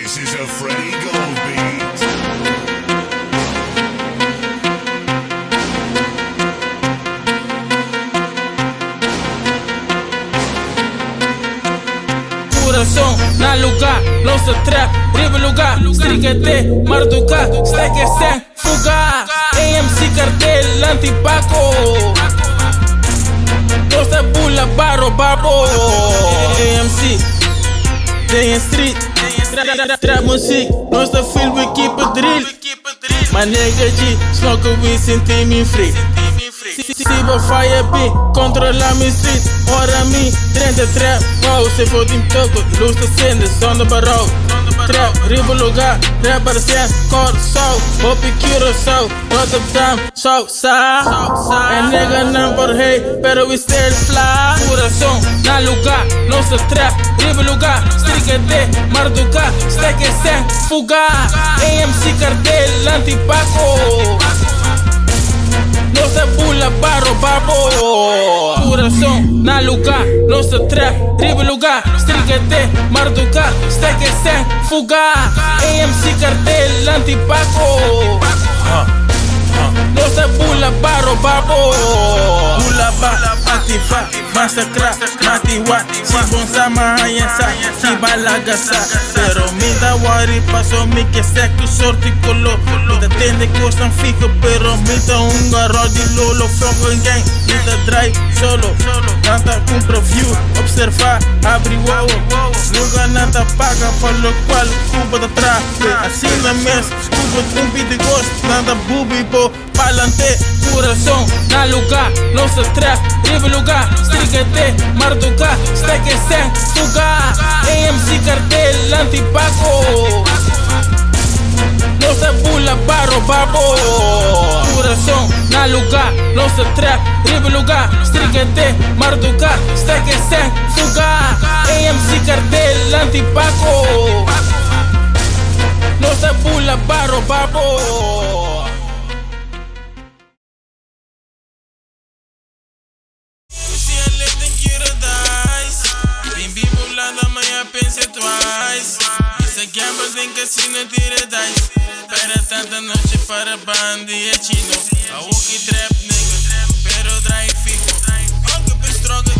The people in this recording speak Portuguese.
This is a Freddie Gold beat. Coração na lugar, lança trap, drible lugar, striquete, marduca, stack é sem fugar. AMC cartel, antipaco, doce bula, barro, babo. AMC, tem street, trap music, nossa filme, equipe drill. My nigga G, smoke weed, senti-me free. Siba fire B, controla mi street. Ora mi, 30 trap, wow, se fode em toco, luz da cena, som do barro. Trap, riba lugar, rap para ser, cor, sol, hopi, kiro, sol, Rotterdam, sol, sa. And nigga number hey, pero we still fly. Coração na lugar, nossa trap, riba lugar, striquete, marduca, stack é sem fugar. AMC cartel, antipaco, nossa bula, barro, babo. Coração na lugar, nossa trap, drible lugar, striquete, marduca, stack é sem fugar. AMC cartel, antipaco, nossa bula, barro, babo. Bula, ba, ativa, massacrar, matiwa. Se bom sama, ayansa, se balagasa. Pero me da worry, passo me que seco, sorte e color. Me da tende que gostam fica, pero me da garro de lolo. Fogo em gang, me da drive solo. Nada compra view, observar, abre o wow. Nunca nada paga, pelo qual culpa da trap. Assim na mesa, culpa um de gosto, nada bubi, bo, palante. Coração na lugar, nossa trap, drible lugar, striquete, marduca, stack é sem fugar. AMC cartel, antipaco, nossa bula, barro, babo. Coração na lugar, nossa trap, drible lugar, striquete, marduca, stack é sem fugar. AMC cartel, antipaco, nossa bula, barro, babo. Pense twice. Esse gamble tem casino, tira dice. Para tanta noite para bandi é chino. A walkie trap nigga, pero drive fico. Aunque pestroga